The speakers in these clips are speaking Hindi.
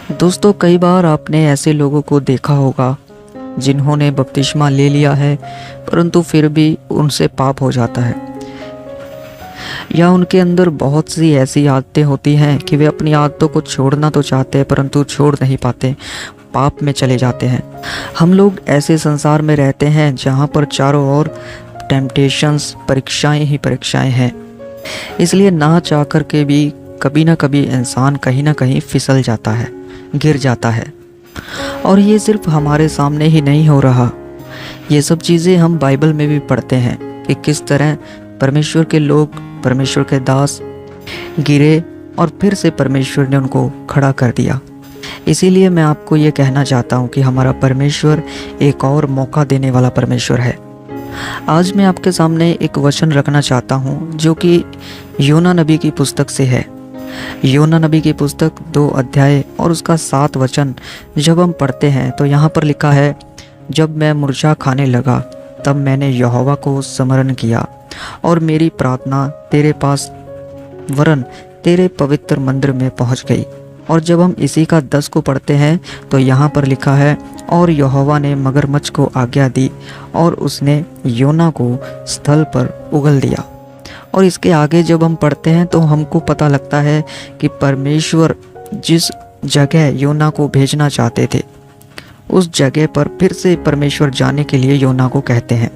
दोस्तों, कई बार आपने ऐसे लोगों को देखा होगा जिन्होंने बपतिस्मा ले लिया है परंतु फिर भी उनसे पाप हो जाता है, या उनके अंदर बहुत सी ऐसी आदतें होती हैं कि वे अपनी आदतों को छोड़ना तो चाहते हैं परंतु छोड़ नहीं पाते, पाप में चले जाते हैं। हम लोग ऐसे संसार में रहते हैं जहाँ पर चारों ओर टेम्पटेशंस, परीक्षाएं ही परीक्षाएं हैं। इसलिए ना चाह कर के भी कभी ना कभी इंसान कहीं ना कहीं फिसल जाता है, गिर जाता है। और ये सिर्फ हमारे सामने ही नहीं हो रहा, ये सब चीज़ें हम बाइबल में भी पढ़ते हैं कि किस तरह परमेश्वर के लोग, परमेश्वर के दास गिरे और फिर से परमेश्वर ने उनको खड़ा कर दिया। इसीलिए मैं आपको ये कहना चाहता हूँ कि हमारा परमेश्वर एक और मौका देने वाला परमेश्वर है। आज मैं आपके सामने एक वचन रखना चाहता हूँ जो कि योना नबी की पुस्तक से है। योना नबी की पुस्तक 2 अध्याय और उसका 7 वचन जब हम पढ़ते हैं तो यहाँ पर लिखा है, जब मैं मुर्चा खाने लगा तब मैंने यहोवा को स्मरण किया और मेरी प्रार्थना तेरे पास वरन तेरे पवित्र मंदिर में पहुँच गई। और जब हम इसी का 10 को पढ़ते हैं तो यहाँ पर लिखा है, और यहोवा ने मगरमच्छ को आज्ञा दी और उसने योना को स्थल पर उगल दिया। और इसके आगे जब हम पढ़ते हैं तो हमको पता लगता है कि परमेश्वर जिस जगह योना को भेजना चाहते थे उस जगह पर फिर से परमेश्वर जाने के लिए योना को कहते हैं।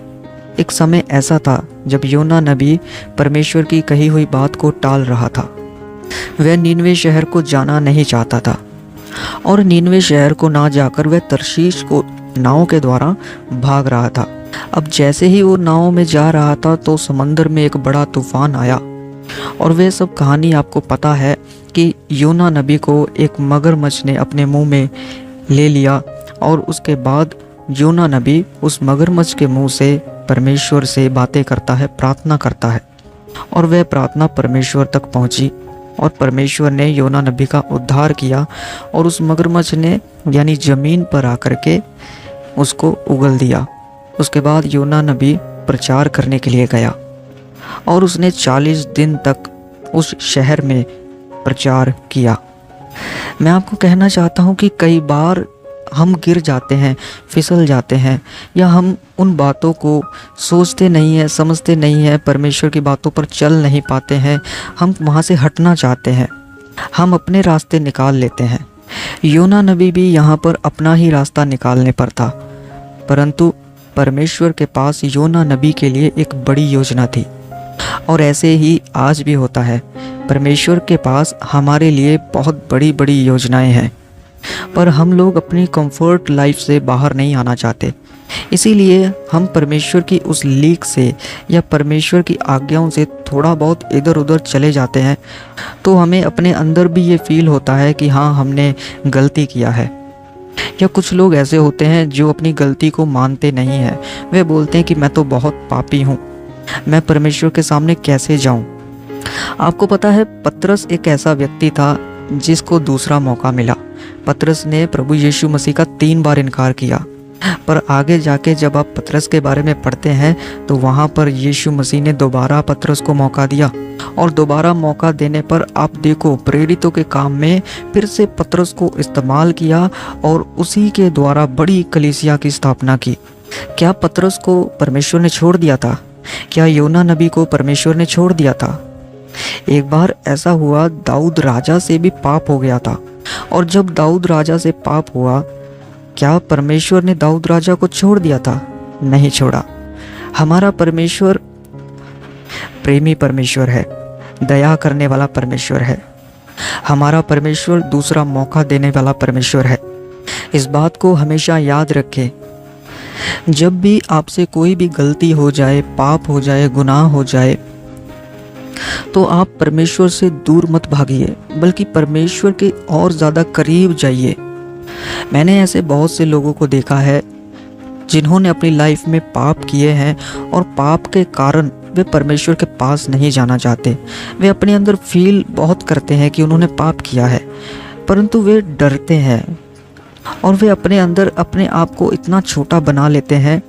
एक समय ऐसा था जब योना नबी परमेश्वर की कही हुई बात को टाल रहा था। वह नीनवे शहर को जाना नहीं चाहता था और नीनवे शहर को ना जाकर वह तरशीश को नाव के द्वारा भाग रहा था। अब जैसे ही वो नाव में जा रहा था तो समंदर में एक बड़ा तूफान आया। और वह सब कहानी आपको पता है कि योना नबी को एक मगरमच्छ ने अपने मुंह में ले लिया और उसके बाद योना नबी उस मगरमच्छ के मुंह से परमेश्वर से बातें करता है, प्रार्थना करता है। और वह प्रार्थना परमेश्वर तक पहुंची और परमेश्वर ने योना नबी का उद्धार किया और उस मगरमच्छ ने यानी ज़मीन पर आकर के उसको उगल दिया। उसके बाद योना नबी प्रचार करने के लिए गया और उसने 40 दिन तक उस शहर में प्रचार किया। मैं आपको कहना चाहता हूँ कि कई बार हम गिर जाते हैं, फिसल जाते हैं, या हम उन बातों को सोचते नहीं हैं, समझते नहीं हैं, परमेश्वर की बातों पर चल नहीं पाते हैं। हम वहाँ से हटना चाहते हैं, हम अपने रास्ते निकाल लेते हैं। योना नबी भी यहाँ पर अपना ही रास्ता निकालने पर था, परंतु परमेश्वर के पास योना नबी के लिए एक बड़ी योजना थी। और ऐसे ही आज भी होता है, परमेश्वर के पास हमारे लिए बहुत बड़ी बड़ी योजनाएं हैं, पर हम लोग अपनी कंफर्ट लाइफ से बाहर नहीं आना चाहते। इसीलिए हम परमेश्वर की उस लीक से या परमेश्वर की आज्ञाओं से थोड़ा बहुत इधर उधर चले जाते हैं, तो हमें अपने अंदर भी ये फील होता है कि हाँ, हमने गलती किया है। या कुछ लोग ऐसे होते हैं जो अपनी गलती को मानते नहीं हैं। वे बोलते हैं कि मैं तो बहुत पापी हूँ, मैं परमेश्वर के सामने कैसे जाऊँ। आपको पता है, पतरस एक ऐसा व्यक्ति था जिसको दूसरा मौका मिला। पतरस ने प्रभु यीशु मसीह का 3 बार इनकार किया, पर आगे जाके जब आप पतरस के बारे में पढ़ते हैं तो वहाँ पर यीशु मसीह ने दोबारा पतरस को मौका दिया। और दोबारा मौका देने पर आप देखो, प्रेरितों के काम में फिर से पतरस को इस्तेमाल किया और उसी के द्वारा बड़ी कलीसिया की स्थापना की। क्या पतरस को परमेश्वर ने छोड़ दिया था? क्या योना नबी को परमेश्वर ने छोड़ दिया था? एक बार ऐसा हुआ, दाऊद राजा से भी पाप हो गया था। और जब दाऊद राजा से पाप हुआ, क्या परमेश्वर ने दाऊद राजा को छोड़ दिया था? नहीं छोड़ा। हमारा परमेश्वर प्रेमी परमेश्वर है, दया करने वाला परमेश्वर है। हमारा परमेश्वर दूसरा मौका देने वाला परमेश्वर है। इस बात को हमेशा याद रखें। जब भी आपसे कोई भी गलती हो जाए, पाप हो जाए, गुनाह हो जाए, तो आप परमेश्वर से दूर मत भागिए, बल्कि परमेश्वर के और ज़्यादा करीब जाइए। मैंने ऐसे बहुत से लोगों को देखा है जिन्होंने अपनी लाइफ में पाप किए हैं और पाप के कारण वे परमेश्वर के पास नहीं जाना चाहते। वे अपने अंदर फील बहुत करते हैं कि उन्होंने पाप किया है, परंतु वे डरते हैं और वे अपने अंदर अपने आप को इतना छोटा बना लेते हैं।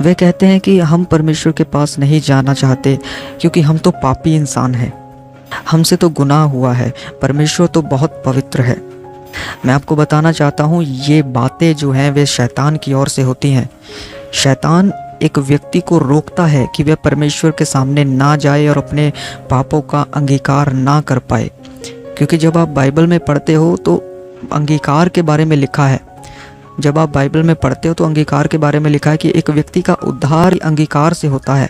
वे कहते हैं कि हम परमेश्वर के पास नहीं जाना चाहते क्योंकि हम तो पापी इंसान हैं, हमसे तो गुनाह हुआ है, परमेश्वर तो बहुत पवित्र है। मैं आपको बताना चाहता हूँ ये बातें जो हैं वे शैतान की ओर से होती हैं। शैतान एक व्यक्ति को रोकता है कि वह परमेश्वर के सामने ना जाए और अपने पापों का अंगीकार ना कर पाए। क्योंकि जब आप बाइबल में पढ़ते हो तो अंगीकार के बारे में लिखा है, जब आप बाइबल में पढ़ते हो तो अंगीकार के बारे में लिखा है कि एक व्यक्ति का उद्धार अंगीकार से होता है।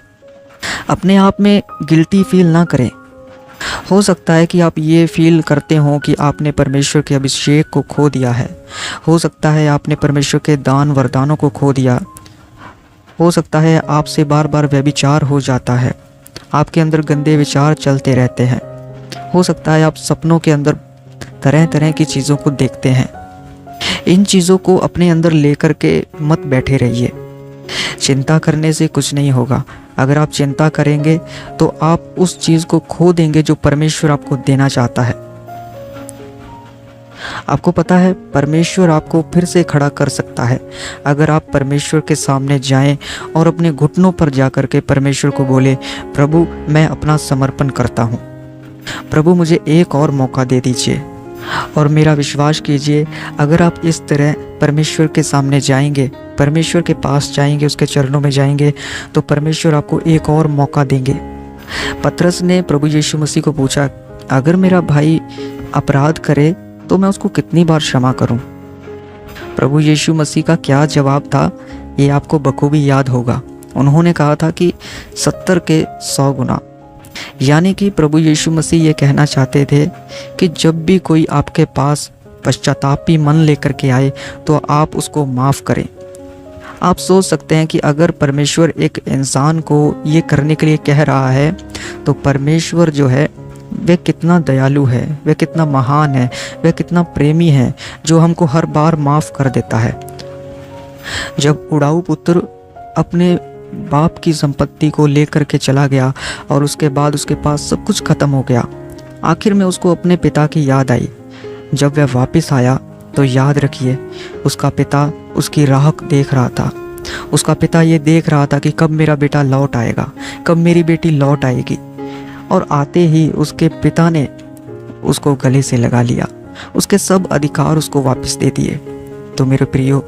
अपने आप में गिल्टी फील ना करें। हो सकता है कि आप ये फील करते हो कि आपने परमेश्वर के अभिषेक को खो दिया है, हो सकता है आपने परमेश्वर के दान वरदानों को खो दिया, हो सकता है आपसे बार बार व्यभिचार हो जाता है, आपके अंदर गंदे विचार चलते रहते हैं, हो सकता है आप सपनों के अंदर तरह तरह की चीज़ों को देखते हैं। इन चीज़ों को अपने अंदर लेकर के मत बैठे रहिए। चिंता करने से कुछ नहीं होगा। अगर आप चिंता करेंगे तो आप उस चीज़ को खो देंगे जो परमेश्वर आपको देना चाहता है। आपको पता है परमेश्वर आपको फिर से खड़ा कर सकता है अगर आप परमेश्वर के सामने जाएं और अपने घुटनों पर जाकर के परमेश्वर को बोले, प्रभु मैं अपना समर्पण करता हूँ, प्रभु मुझे एक और मौका दे दीजिए। और मेरा विश्वास कीजिए, अगर आप इस तरह परमेश्वर के सामने जाएंगे, परमेश्वर के पास जाएंगे, उसके चरणों में जाएंगे, तो परमेश्वर आपको एक और मौका देंगे। पतरस ने प्रभु यीशु मसीह को पूछा, अगर मेरा भाई अपराध करे तो मैं उसको कितनी बार क्षमा करूं? प्रभु यीशु मसीह का क्या जवाब था ये आपको बखूबी याद होगा। उन्होंने कहा था कि 70 के 100 गुना। यानी कि प्रभु यीशु मसीह ये कहना चाहते थे कि जब भी कोई आपके पास पश्चातापी मन लेकर के आए तो आप उसको माफ़ करें। आप सोच सकते हैं कि अगर परमेश्वर एक इंसान को ये करने के लिए कह रहा है तो परमेश्वर जो है वह कितना दयालु है, वह कितना महान है, वह कितना प्रेमी है जो हमको हर बार माफ़ कर देता है। जब उड़ाऊ पुत्र अपने बाप की संपत्ति को लेकर के चला गया और उसके बाद उसके पास सब कुछ खत्म हो गया, आखिर में उसको अपने पिता की याद आई। जब वह वापस आया तो याद रखिए उसका पिता उसकी राह देख रहा था। उसका पिता ये देख रहा था कि कब मेरा बेटा लौट आएगा, कब मेरी बेटी लौट आएगी। और आते ही उसके पिता ने उसको गले से लगा लिया, उसके सब अधिकार उसको वापस दे दिए। तो मेरे प्रियो,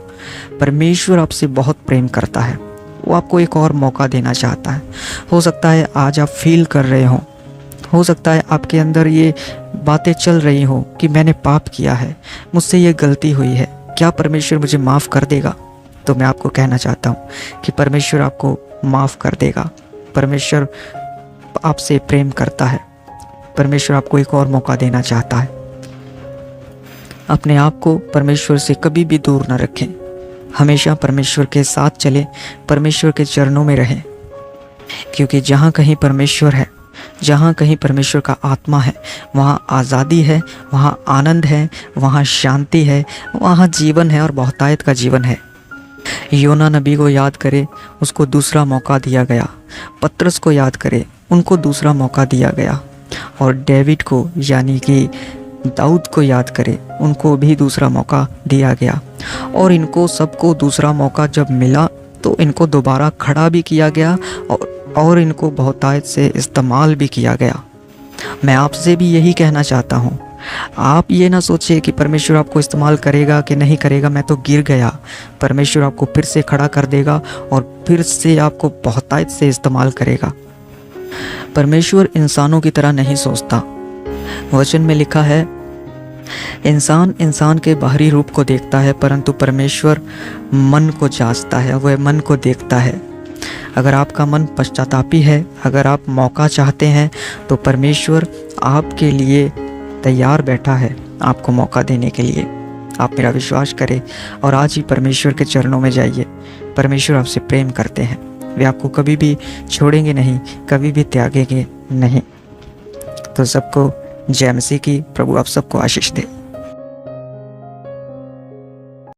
परमेश्वर आपसे बहुत प्रेम करता है, वो आपको एक और मौका देना चाहता है। हो सकता है आज आप फील कर रहे हो सकता है आपके अंदर ये बातें चल रही हो कि मैंने पाप किया है, मुझसे ये गलती हुई है, क्या परमेश्वर मुझे माफ़ कर देगा? तो मैं आपको कहना चाहता हूँ कि परमेश्वर आपको माफ़ कर देगा। परमेश्वर आपसे प्रेम करता है, परमेश्वर आपको एक और मौका देना चाहता है। अपने आप को परमेश्वर से कभी भी दूर न रखें, हमेशा परमेश्वर के साथ चलें, परमेश्वर के चरणों में रहें। क्योंकि जहाँ कहीं परमेश्वर है, जहाँ कहीं परमेश्वर का आत्मा है, वहाँ आज़ादी है, वहाँ आनंद है, वहाँ शांति है, वहाँ जीवन है और बहुतायत का जीवन है। योना नबी को याद करें, उसको दूसरा मौका दिया गया। पतरस को याद करें, उनको दूसरा मौका दिया गया। और डेविड को यानी कि दाऊद को याद करें, उनको भी दूसरा मौका दिया गया। और इनको सबको दूसरा मौका जब मिला तो इनको दोबारा खड़ा भी किया गया और इनको बहुतायत से इस्तेमाल भी किया गया। मैं आपसे भी यही कहना चाहता हूँ, आप ये ना सोचिए कि परमेश्वर आपको इस्तेमाल करेगा कि नहीं करेगा, मैं तो गिर गया। परमेश्वर आपको फिर से खड़ा कर देगा और फिर से आपको बहुतायत से इस्तेमाल करेगा। परमेश्वर इंसानों की तरह नहीं सोचता। वचन में लिखा है, इंसान के बाहरी रूप को देखता है परंतु परमेश्वर मन को जांचता है, वह मन को देखता है। अगर आपका मन पश्चातापी है, अगर आप मौका चाहते हैं तो परमेश्वर आपके लिए तैयार बैठा है आपको मौका देने के लिए। आप मेरा विश्वास करें और आज ही परमेश्वर के चरणों में जाइए। परमेश्वर आपसे प्रेम करते हैं, वे आपको कभी भी छोड़ेंगे नहीं, कभी भी त्यागेंगे नहीं। तो सबको जय मसीह की। प्रभु आप सबको आशीष दे।